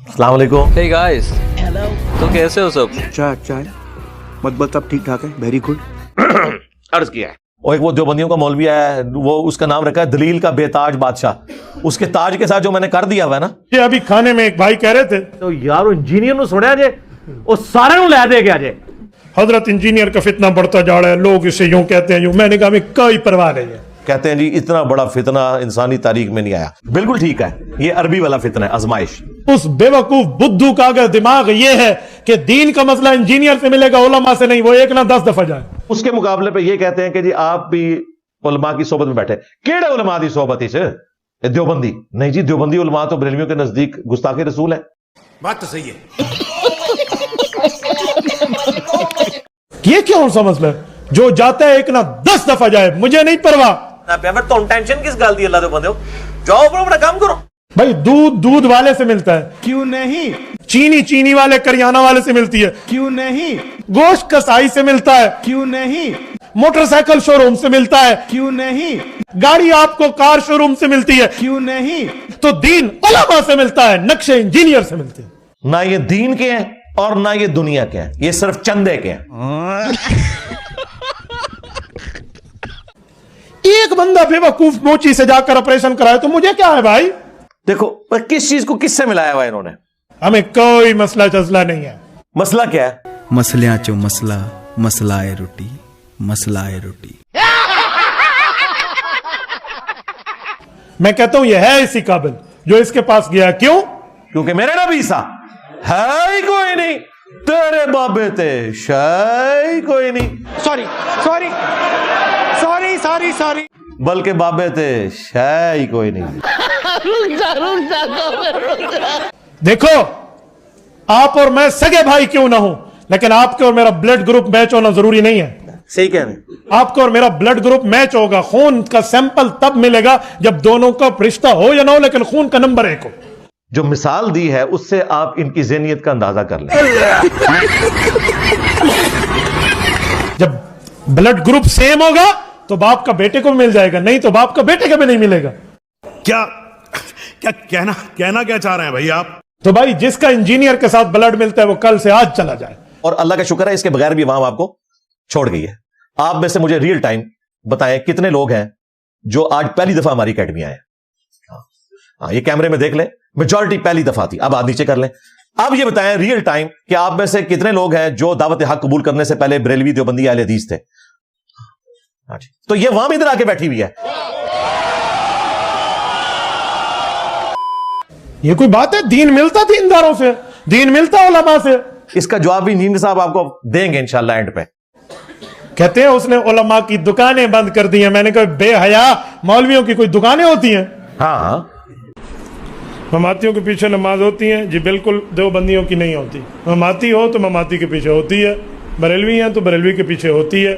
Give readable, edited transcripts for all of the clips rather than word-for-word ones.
अस्सलाम वालेकुम। Hey guys, तो कैसे हो सब? चाय मतलब सब ठीक ठाक है, वेरी गुड। अर्ज किया है और एक वो देवबंदियों का मौलवी है, वो उसका नाम रखा है दलील का बेताज बादशाह। उसके ताज के साथ जो मैंने कर दिया हुआ है ना, ये अभी खाने में एक भाई कह रहे थे, तो यार इंजीनियर ने सुना जे वो सारे लै दे गया जे। हजरत इंजीनियर का फितना बढ़ता जा रहा है, लोग इसे यूं कहते हैं यूं। मैंने कहा हमें कोई परवाह नहीं है। कहते हैं जी इतना बड़ा फितना इंसानी तारीख में नहीं आया। बिल्कुल ठीक है, ये अरबी वाला फितना है, आजमाइश। उस बेवकूफ बुद्धू का अगर दिमाग ये है कि दीन का मसला इंजीनियर से मिलेगा, उलमा से नहीं, वो एक ना 10 दफा जाए। उसके मुकाबले पे ये कहते हैं कि जी आप भी उलमा की सोबत में बैठे। केड़े उलमा की सोबत इस देवबंदी नहीं जी, देवबंदी उलमा तो बरेलवियों के नजदीक गुस्ताखे रसूल है। बात तो सही है। ये क्यों सा मसला है? जो जाता है एक ना 10 दफा जाए, मुझे नहीं परवाह। तो टेंशन किस गल दी अल्लाह दे बंदे, जाओ अपना काम करो। भाई दूध वाले से मिलता है, क्यों नहीं? चीनी वाले करियाना वाले से मिलती है, क्यों नहीं? गोश्त कसाई से मिलता है, क्यों नहीं? मोटरसाइकिल शोरूम से मिलता है, क्यों नहीं? गाड़ी आपको कार शोरूम से मिलती है, क्यों नहीं? तो दीन उलमा से मिलता है, नक्शे इंजीनियर से मिलते हैं। ना ये दीन के हैं और ना ये दुनिया के हैं, ये सिर्फ चंदे के हैं। एक बंदा बेवकूफ मोची से जाकर ऑपरेशन कराए तो मुझे क्या है भाई? देखो पर किस चीज को किससे मिलाया हुआ इन्होंने? हमें कोई मसला चसला नहीं है। मसला क्या है? मसलियां चो मसला, मसलाए रोटी, मसलाए रोटी। मैं कहता हूं यह है इसी काबिल जो इसके पास गया। क्यों? क्योंकि मेरे नबी ईसा है ही कोई नहीं, तेरे बाबे ते शाय कोई नहीं, सॉरी बल्कि बाबे ते शाय ही कोई नहीं। देखो, आप और मैं सगे भाई क्यों ना हो, लेकिन आपके और मेरा ब्लड ग्रुप मैच होना जरूरी नहीं है। सही कह रहे हैं। आपको और मेरा ब्लड ग्रुप मैच होगा, खून का सैंपल तब मिलेगा जब दोनों का रिश्ता हो या ना हो, लेकिन खून का नंबर 1 हो। जो मिसाल दी है उससे आप इनकी ज़हनियत का अंदाजा कर लें। जब ब्लड ग्रुप सेम होगा तो बाप का बेटे को मिल जाएगा, नहीं तो बाप का बेटे का भी नहीं मिलेगा। क्या क्या कहना क्या चाह रहे हैं भाई आप? तो भाई जिसका इंजीनियर के साथ ब्लड मिलता है वो कल से आज चला जाए। और अल्लाह का शुक्र है इसके बगैर भी वहां आपको छोड़ गई है। आप में से मुझे रियल टाइम बताएं कितने लोग हैं जो आज पहली दफा हमारी अकेडमी आए? हाँ, ये कैमरे में देख ले, मेजॉरिटी पहली दफा थी। अब आप नीचे कर लें। अब ये बताएं रियल टाइम कि आप में से कितने लोग हैं जो दावत हक कबूल करने से पहले बरेलवी देवबंदी अहले हदीस थे? तो ये वहां भी इधर आके बैठी हुई है। ये कोई बात है? दीन मिलता दीनदारों से, दीन मिलता उलमा से। इसका जवाब भी नींद साहब आपको देंगे इंशाल्लाह एंड पे। कहते हैं उसने उलमा की दुकानें बंद कर दी हैं। मैंने कहा बेहया, मौलवियों की कोई दुकानें होती हैं? हाँ, ममातियों के पीछे नमाज होती है जी, बिल्कुल देवबंदियों की नहीं होती। ममाती हो तो ममाती के पीछे होती है, बरेलवी हैं तो बरेलवी के पीछे होती है,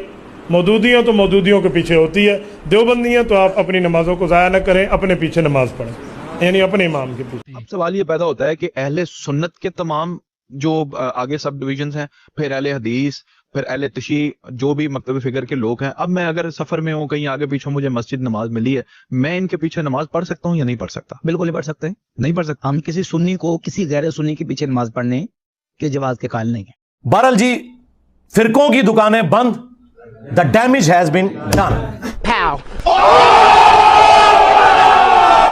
मौदूदी हैं तो मौदूदियों के पीछे होती है, देवबंदी हैं तो आप अपनी नमाजों को ज़ाया न करें, अपने पीछे नमाज पढ़ें, यानी अपने इमाम के पीछे। अब सवाल ये पैदा होता है कि अहले सुन्नत के तमाम जो आगे सब डिविजन्स हैं, फिर अहले हदीस, फिर अहले तशी, जो भी मकतब फिगर के लोग हैं, अब मैं अगर सफर में हूँ, कहीं आगे पीछे मुझे मस्जिद नमाज मिली है, मैं इनके पीछे नमाज पढ़ सकता हूँ या नहीं पढ़ सकता? बिल्कुल नहीं पढ़ सकते। नहीं पढ़ सकता। हम किसी सुन्नी को किसी गैर सुन्नी के पीछे नमाज पढ़ने के जवाब के कायल नहीं है। बहरहाल जी, फिरकों की दुकानें बंद, the damage has been done.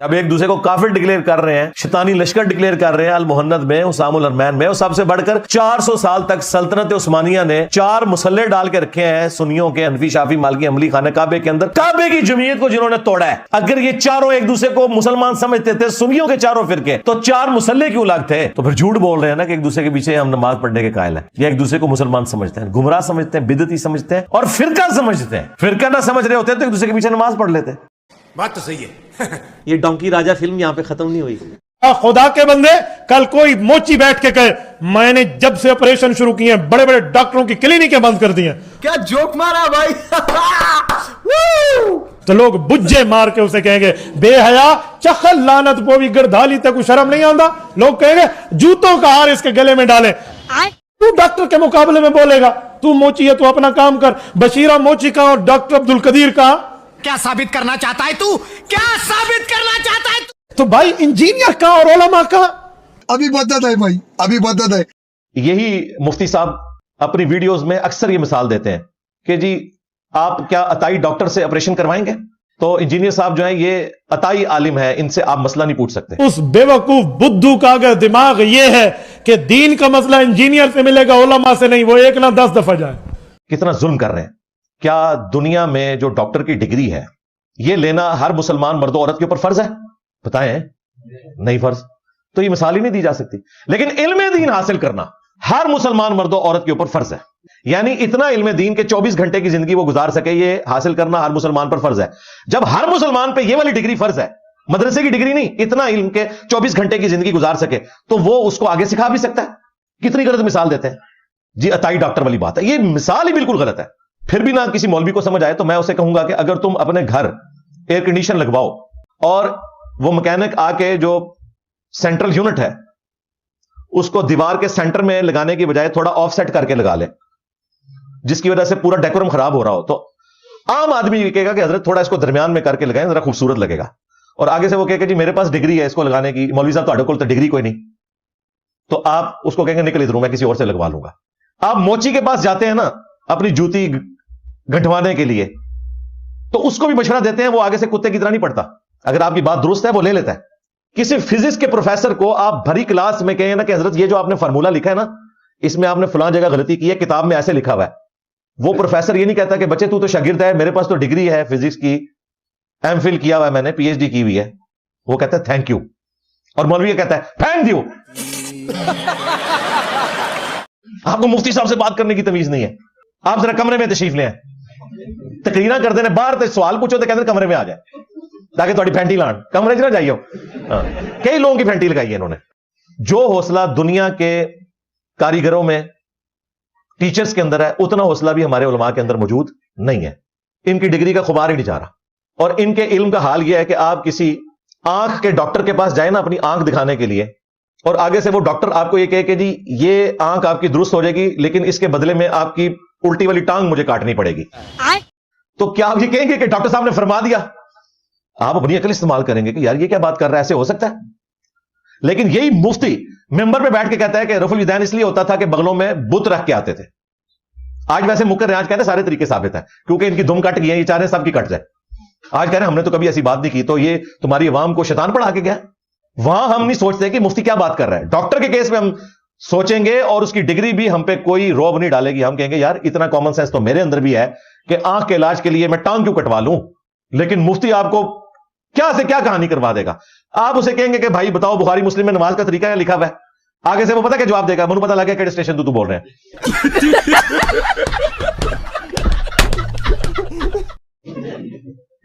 अब एक दूसरे को काफिर डिक्लेयर कर रहे हैं, शैतानी लश्कर डिक्लेयर कर रहे हैं, अल मुहन्नद में, उसामुल अरमैन में। और सबसे बढ़कर 400 साल तक सल्तनत उस्मानिया ने 4 मुसल्ले डाल के रखे हैं सुन्नियों के, हनफी, शाफी, मालिकी, अमली खाने काबे के अंदर। काबे की जमीयत को जिन्होंने तोड़ा है। अगर ये चारों एक दूसरे को मुसलमान समझते थे, सुन्नियों के चारों फिरके, तो 4 मुसल्ले क्यों अलग थे? तो फिर झूठ बोल रहे हैं ना कि एक दूसरे के पीछे हम नमाज पढ़ने के कायल हैं, या एक दूसरे को मुसलमान समझते हैं, गुमराह समझते हैं, बिदअती समझते हैं और फिरका समझते हैं। फिरका ना समझ रहे होते तो एक दूसरे के पीछे नमाज पढ़ लेते। बात तो सही है। ये डोंकी राजा फिल्म यहाँ पे खत्म नहीं हुई। खुदा के बंदे, कल कोई मोची बैठ के कहे मैंने जब से ऑपरेशन शुरू किए बड़े बड़े डॉक्टरों की क्लिनिकें बंद कर दी हैं। क्या जोक मारा भाई। तो लोग बुज्जे मार के उसे कहेंगे बेहया, चखल लानत पोवी गड़धाली तक शर्म नहीं आंदा। लोग कहेंगे जूतों का हार इसके गले में डाले। तू डॉक्टर के मुकाबले में बोलेगा, तू मोची है, तू अपना काम कर। बशीरा मोची का और डॉक्टर अब्दुल कदीर का क्या साबित करना चाहता है तू? क्या साबित करना चाहता है तू? तो भाई इंजीनियर का और उलमा का अभी बदत है भाई, अभी बदत है। यही मुफ्ती साहब अपनी वीडियोस में अक्सर ये मिसाल देते हैं कि जी आप क्या अताई डॉक्टर से ऑपरेशन करवाएंगे? तो इंजीनियर साहब जो है ये अताई आलिम है, इनसे आप मसला नहीं पूछ सकते। उस बेवकूफ बुद्धू का अगर दिमाग ये है कि दीन का मसला इंजीनियर से मिलेगा, उलमा से नहीं, वो एक ना 10 दफा जाए। कितना जुल्म कर रहे हैं। क्या दुनिया में जो डॉक्टर की डिग्री है ये लेना हर मुसलमान मर्द औरत के ऊपर फर्ज है? बताएं, नहीं फर्ज। तो ये मिसाल ही नहीं दी जा सकती। लेकिन इल्म दीन हासिल करना हर मुसलमान मर्द औरत के ऊपर फर्ज है। यानी इतना इल्म दीन के 24 घंटे की जिंदगी वो गुजार सके, ये हासिल करना हर मुसलमान पर फर्ज है। जब हर मुसलमान पे ये वाली डिग्री फर्ज है, मदरसे की डिग्री नहीं, इतना इल्म के 24 घंटे की जिंदगी गुजार सके, तो वो उसको आगे सिखा भी सकता है। कितनी गलत मिसाल देते हैं जी, अताई डॉक्टर वाली बात है। ये मिसाल ही बिल्कुल गलत है। फिर भी ना किसी मौलवी को समझ आए तो मैं उसे कहूंगा कि अगर तुम अपने घर एयर कंडीशन लगवाओ और वो मैकेनिक आके जो सेंट्रल यूनिट है उसको दीवार के सेंटर में लगाने की बजाय थोड़ा ऑफसेट करके लगा ले, जिसकी वजह से पूरा डेकोरम खराब हो रहा हो, तो आम आदमी ये कहेगा कि हजरत थोड़ा इसको दरमियान में करके लगाएं, जरा खूबसूरत लगेगा। और आगे से वो कहेगा जी मेरे पास डिग्री है इसको लगाने की, मौलवी साहब ਤੁਹਾਡੇ ਕੋਲ तो डिग्री कोई नहीं, तो आप उसको कहेंगे निकल इधर, मैं किसी और से लगवा लूंगा। आप मोची के पास जाते हैं ना अपनी जूती गंठवाने के लिए, तो उसको भी मशवरा देते हैं, वो आगे से कुत्ते की तरह नहीं पड़ता। अगर आपकी बात दुरुस्त है वो ले लेता है। किसी फिजिक्स के प्रोफेसर को आप भरी क्लास में कहें ना कि हजरत ये जो आपने फार्मूला लिखा है ना, इसमें आपने फलां जगह गलती की है, किताब में ऐसे लिखा हुआ है। वो प्रोफेसर ये नहीं कहता कि बच्चे तू तो शागिर्द है, मेरे पास तो डिग्री है फिजिक्स की, एमफिल किया हुआ है मैंने, पीएचडी की हुई है। वो कहता है थैंक यू, और मौलवी कहता है थैंक यू। आपको मुफ्ती साहब से बात करने की तमीज नहीं है। आप जरा कमरे में तशरीफ ले आए, तकरीरा करते हैं बाहर, तो सवाल पूछो तो कहते कमरे में आ जाए ताकि थोड़ी फैंटी लान, कमरे च ना जाइयो। कई लोगों की फैंटी लगाई है इन्होंने। जो हौसला दुनिया के कारीगरों में, टीचर्स के अंदर है, उतना हौसला भी हमारे उलमा के अंदर मौजूद नहीं है। इनकी डिग्री का खुमार ही नहीं जा रहा। और इनके इल्म का हाल यह है कि आप किसी आंख के डॉक्टर के पास जाए ना अपनी आंख दिखाने के लिए, और आगे से वो डॉक्टर आपको ये कहे कि जी ये आंख आपकी दुरुस्त हो जाएगी, लेकिन इसके बदले में आपकी उल्टी वाली टांग मुझे काटनी पड़ेगी, तो क्या आप ये कहेंगे कि डॉक्टर साहब ने फरमा दिया? आप अपनी अकल इस्तेमाल करेंगे कि यार ये क्या बात कर रहा है, ऐसे हो सकता है? लेकिन यही मुफ्ती मिंबर पे बैठ के कहता है कि रफुल यदैन इसलिए होता था कि बगलों में बुत रख के आते थे। आज वैसे मुकर रहे, आज कहते हैं सारे तरीके साबित है, क्योंकि इनकी दुम कट गई है, ये चाह रहे हैं सबकी कट जाए। आज कह रहे हैं हमने तो कभी ऐसी बात नहीं की, तो ये तुम्हारी अवाम को शैतान पढ़ा के गया। वहां हम नहीं सोचते कि मुफ्ती क्या बात कर रहा है। डॉक्टर के केस में हम सोचेंगे और उसकी डिग्री भी हम पे कोई रोब नहीं डालेगी। हम कहेंगे यार इतना कॉमन सेंस तो मेरे अंदर भी है कि आंख के इलाज के लिए मैं टांग क्यों कटवा लूं। लेकिन मुफ्ती आपको क्या से क्या कहानी करवा देगा। आप उसे कहेंगे कि भाई बताओ बुखारी मुस्लिम में नमाज का तरीका क्या लिखा हुआ है, आगे से वो पता क्या जवाब देगा, मुझे पता लग गया किस स्टेशन तू बोल रहे हैं।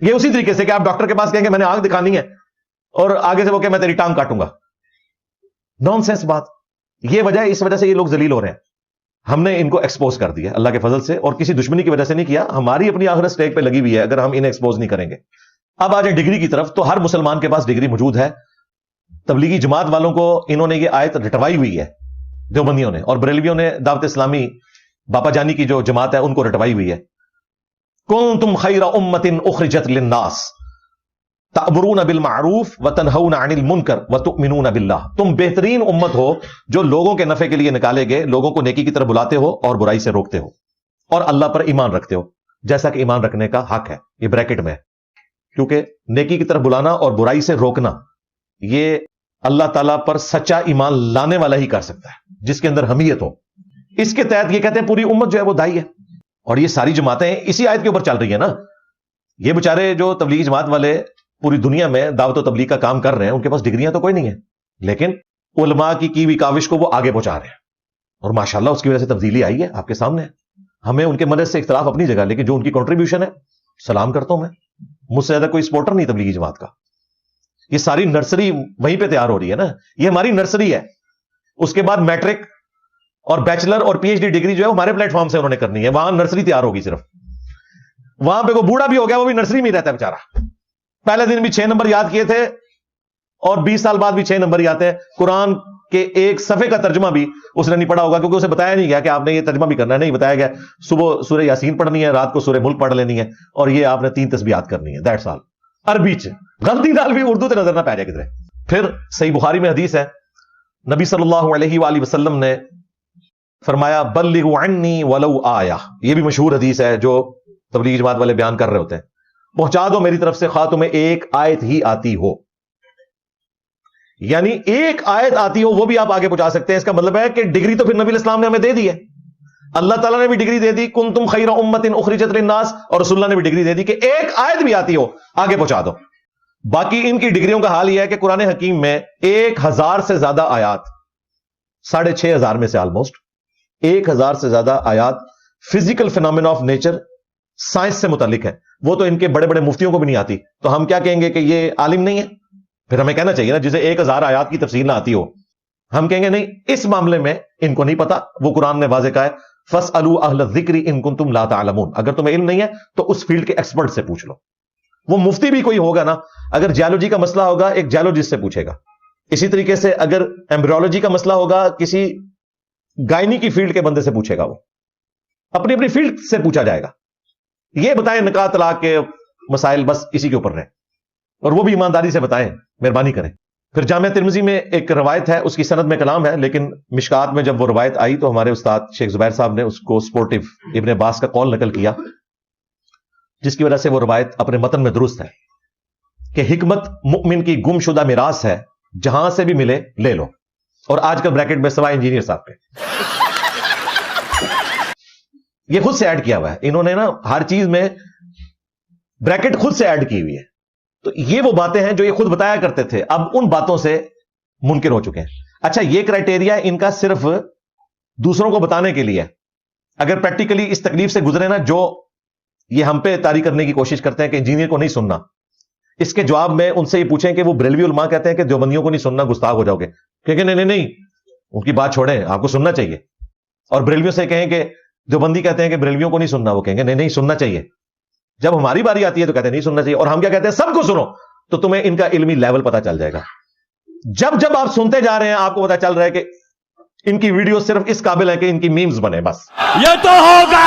ये उसी तरीके से कि आप डॉक्टर के पास कहेंगे मैंने आंख दिखानी है, और आगे से वो कहे मैं तेरी टांग काटूंगा। नॉनसेंस बात। ये वजह है, इस वजह से ये लोग जलील हो रहे हैं। हमने इनको एक्सपोज कर दिया अल्लाह के फजल से, और किसी दुश्मनी की वजह से नहीं किया। हमारी अपनी आखिरत स्टेक पे लगी हुई है अगर हम इन्हें एक्सपोज नहीं करेंगे। अब आ जाए डिग्री की तरफ, तो हर मुसलमान के पास डिग्री मौजूद है। तबलीगी जमात वालों को इन्होंने ये आयत रटवाई हुई है, देवबंदियों ने, और बरेलवियों ने दावत इस्लामी बापा जानी की जो जमात है उनको रटवाई हुई है। कुंतुम खैरा उम्मतिन उखरिजत लिन्नास तअमुरून बिल मारूफ व तनहौना अनिल मुनकर व तुमिनून बिल्लाह। तुम बेहतरीन उम्मत हो जो लोगों के नफे के लिए निकाले गए, लोगों को नेकी की तरफ बुलाते हो और बुराई से रोकते हो, और अल्लाह पर ईमान रखते हो जैसा कि ईमान रखने का हक है। ये ब्रैकेट में है, क्योंकि नेकी की तरफ बुलाना और बुराई से रोकना ये अल्लाह ताला पर सच्चा ईमान लाने वाला ही कर सकता है, जिसके अंदर हमीयत हो। इसके तहत ये कहते हैं पूरी उम्मत जो है वो दाई है, और ये सारी जमातें इसी आयत के ऊपर चल रही है ना। ये बेचारे जो तबलीगी जमात वाले पूरी दुनिया में दावत और तबलीग का काम कर रहे हैं, उनके पास डिग्रियां तो कोई नहीं है, लेकिन उलमा की हुई काविश को वो आगे पहुंचा रहे हैं, और माशाल्लाह उसकी वजह से तब्दीली आई है, आपके सामने है। हमें उनके मदद से इख्तलाफ अपनी जगह, लेकिन जो उनकी कंट्रीब्यूशन है सलाम करता हूं मैं। मुझसे ज्यादा कोई सपोर्टर नहीं तबलीगी जमात का। ये सारी नर्सरी वहीं पे तैयार हो रही है ना, ये हमारी नर्सरी है। उसके बाद मैट्रिक और बैचलर और पीएचडी डिग्री जो है हमारे प्लेटफॉर्म से उन्होंने करनी है। वहां नर्सरी तैयार होगी सिर्फ। वहां पे को बूढ़ा भी हो गया, वो भी नर्सरी में ही रहता है बेचारा। पहले दिन भी 6 नंबर याद किए थे, और 20 साल बाद भी 6 नंबर ही आते हैं। कुरान के एक सफे का तर्जमा भी उसने नहीं पढ़ा होगा, क्योंकि उसे बताया नहीं गया कि आपने ये तर्जमा भी करना है। नहीं बताया गया, सुबह सूरह यासीन पढ़नी है, रात को सूरह मुल्क पढ़ लेनी है, और ये आपने 3 तस्बीहात करनी है, दैट्स ऑल। अरबी च गलती नाल भी उर्दू ते नजर ना पै जाए किधरे। फिर सही बुखारी में हदीस है, नबी सल्लल्लाहु अलैहि वसल्लम ने फरमाया बल्लिगु अन्नी वलौ आया, ये भी मशहूर हदीस है जो तबलीग जमात वाले बयान कर रहे होते हैं, पहुंचा दो मेरी तरफ से खा तुम्हें एक आयत ही आती हो, यानी एक आयत आती हो वो भी आप आगे पहुंचा सकते हैं। इसका मतलब है कि डिग्री तो फिर नबी इस्लाम ने हमें दे दी है, अल्लाह ताला ने भी डिग्री दे दी कुंतुम खैरा उम्मतिन उखरिजत लिन्नास, और रसूलुल्लाह ने भी डिग्री दे दी कि एक आयत भी आती हो आगे पहुंचा दो। बाकी इनकी डिग्रियों का हाल यह है कि कुरान हकीम में 1000 से ज्यादा आयात, 6500 में से ऑलमोस्ट 1000 से ज्यादा आयात physical phenomena of nature science से मुतालिक है। वो तो इनके बड़े बड़े मुफ्तियों को भी नहीं आती, तो हम क्या कहेंगे कि ये आलिम नहीं है? फिर हमें कहना चाहिए ना, जिसे 1000 आयात की तफसीर ना आती हो, हम कहेंगे नहीं इस मामले में इनको नहीं पता। वो कुरान ने वाज़ेह कहा है फस्अलू अहल ज़िक्री इन कुंतुम ला तालमून, अगर तुम्हें इल्म नहीं है तो उस फील्ड के एक्सपर्ट से पूछ लो। वो मुफ्ती भी कोई होगा ना, अगर जियोलॉजी का मसला होगा एक जियोलॉजिस्ट से पूछेगा, इसी तरीके से अगर एम्ब्रियोलॉजी का मसला होगा किसी गायनी की फील्ड के बंदे से पूछेगा, वो अपनी अपनी फील्ड से पूछा जाएगा। ये बताएं निकाह तलाक के मसाइल बस इसी के ऊपर रहे, और वो भी ईमानदारी से बताएं, मेहरबानी करें। फिर जामिया तिरमिज़ी में एक रवायत है, उसकी सनद में कलाम है, लेकिन मिशकात में जब वो रवायत आई तो हमारे उस्ताद शेख जुबैर साहब ने उसको स्पोर्टिव इब्ने अब्बास का कौल नकल किया, जिसकी वजह से वो रवायत अपने मतन में दुरुस्त है कि हिकमत मुमिन की गुमशुदा मिरास है, जहां से भी मिले ले लो। और आजकल ब्रैकेट में सवाए इंजीनियर साहब के, ये खुद से ऐड किया हुआ है इन्होंने ना, हर चीज में ब्रैकेट खुद से ऐड की हुई है। तो ये वो बातें हैं जो ये खुद बताया करते थे, अब उन बातों से मुनकिर हो चुके हैं। अच्छा, ये क्राइटेरिया इनका सिर्फ दूसरों को बताने के लिए, अगर प्रैक्टिकली इस तकलीफ से गुजरे ना जो ये हम पे तारी करने की कोशिश करते हैं कि इंजीनियर को नहीं सुनना, इसके जवाब में उनसे ये पूछें कि वो बरेलवी उलमा कहते हैं कि देवबंदियों को नहीं सुनना गुस्ताख हो जाओगे, क्योंकि नहीं नहीं नहीं उनकी बात छोड़ें, आपको सुनना चाहिए। और बरेलवियों से कहें कि देवबंदी कहते हैं कि बरेलवियों को नहीं सुनना, वो कहेंगे नहीं नहीं सुनना चाहिए। जब हमारी बारी आती है तो कहते हैं नहीं सुनना चाहिए, और हम क्या कहते हैं सबको सुनो। तो तुम्हें इनका इल्मी लेवल पता चल जाएगा। जब जब आप सुनते जा रहे हैं आपको पता चल रहा है कि इनकी वीडियो सिर्फ इस काबिल है कि इनकी मीम्स बने बस। ये तो होगा